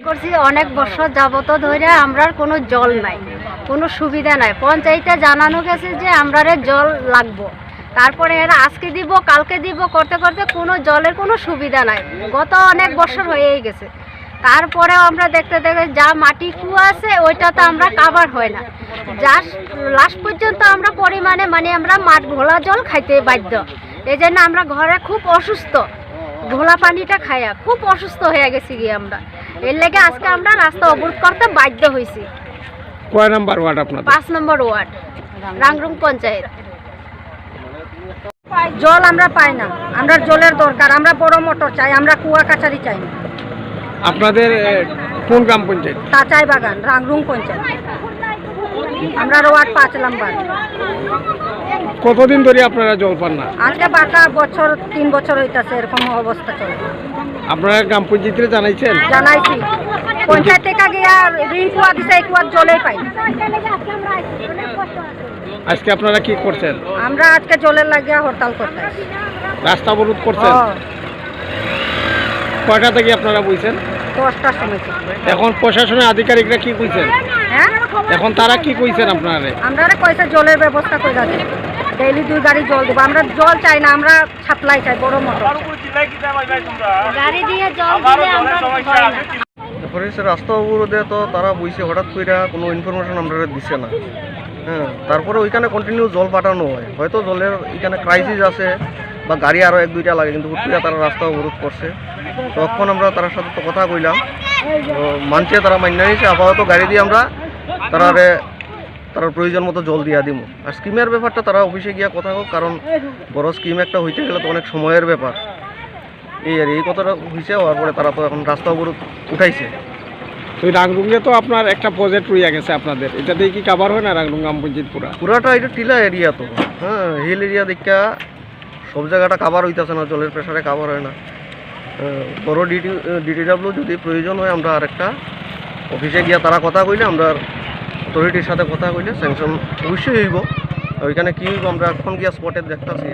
করছি অনেক বছর যাবত ধরে আমরার কোনো জল নাই, কোনো সুবিধা নাই। পঞ্চায়েতে জানানো গেছে যে আমরারে জল লাগবো, তারপরে এরা আজকে দিব কালকে দিব করতে করতে কোনো জলের কোনো সুবিধা নাই। গত অনেক বছর হয়েই গেছে, তারপরেও আমরা দেখতে দেখতে যা মাটি কুয়া আছে ওইটা তো আমরা কাভার হয় না। যা লাস্ট পর্যন্ত আমরা পরিমাণে আমরা মাঠ ঘোলা জল খাইতে বাধ্য। এই জন্য আমরা ঘরে খুব অসুস্থ, ঘোলা পানিটা খাইয়া খুব অসুস্থ হয়ে গেছি গিয়ে আমরা। এর লেগে আজকে আমরা রাস্তা অবরোধ করতে বাধ্য হয়েছি। কয় নাম্বার ওয়ার্ড আপনার? 5 নম্বর ওয়ার্ড, রাংরুং পঞ্চায়েত। জল আমরা পাই না, আমরা জলের দরকার, আমরা বড় মোটর চাই, আমরা কুয়া কাছারি চাই না। আপনাদের কোন গ্রাম পঞ্চায়েত? তাচাই বাগান, রাংরুং পঞ্চায়েত, আমরা ওয়ার্ড 5 নম্বর। কতদিন ধরে আপনারা জল পান না? আজকে বাটা বছর 3 বছর হইতাছে এরকম অবস্থা চলে। আপনারা গ্রাম পঞ্চায়েতে জানাইছেন? জানাইছি, পঞ্চায়েত থেকে গিয়া ঋণ কুয়া দিছে, এই কুয়ার জলেই পাই। আজকে আপনারা কি করছেন? আমরা আজকে জলের লাগিয়া হরতাল করতে রাস্তা অবরোধ করছেন? কয়টা থেকে আপনারা বইছেন? 10টার সময়। এখন প্রশাসনের আধিকারিকরা কি কইছেন? হ্যাঁ, এখন তারা কি কইছেন আপনারা? আমরা কইছে জলের ব্যবস্থা করে যাচ্ছে, ডেইলি 2 গাড়ি জল দেবো। আমরা জল চাই না, আমরা সাপ্লাই চাই বড় মোটর গাড়ি দিয়ে জল দিলে আমরা হয় না। রাস্তা অবরোধে তো তারা বইছে, হঠাৎ করে কোনো ইনফরমেশন আমরা দিচ্ছে না। হ্যাঁ, তারপরে ওইখানে কন্টিনিউ জল পাঠানো হয়, হয়তো জলের এখানে ক্রাইসিস আছে বা গাড়ি আরও 1-2টা লাগে, কিন্তু হুট করে তারা রাস্তা অবরোধ করছে। তখন আমরা তার সাথে তো কথা কইলাম, তো মানছে, তারা মান্য নিয়েছে। আপাতত গাড়ি দিয়ে আমরা তারা প্রয়োজন মতো জল দিয়া দিব। আর স্কিমের ব্যাপারটা তারা অফিসে গিয়া কথা হোক, কারণ বড় স্কিম একটা হইতে গেলে তো অনেক সময়ের ব্যাপার। এই কথাটা হয়েছে, হওয়ার পরে তারা তো এখন রাস্তা অবরোধ উঠাইছে। তো রাংরুঙ্গে তো আপনার একটা প্রজেক্ট রয়ে গেছে আপনাদের, এটাতেই কি কাভার হয় না রাংরুং গ্রাম পঞ্চায়েত পুরাটা? এটা টিলা এরিয়া তো, হ্যাঁ, হিল এরিয়া দেখা সব জায়গাটা কাভার হইতেছে না, জলের প্রেশারে কাভার হয় না। বড় ডিটিডাব্লিউ যদি প্রয়োজন হয়, আমরা আরেকটা অফিসে গিয়া তারা কথা কইলে, আমরা অথরিটির সাথে কথা কইলে স্যাংশন অবশ্যই হইব। ওইখানে কী হইব আমরা এখন গিয়া স্পটে দেখতেছি।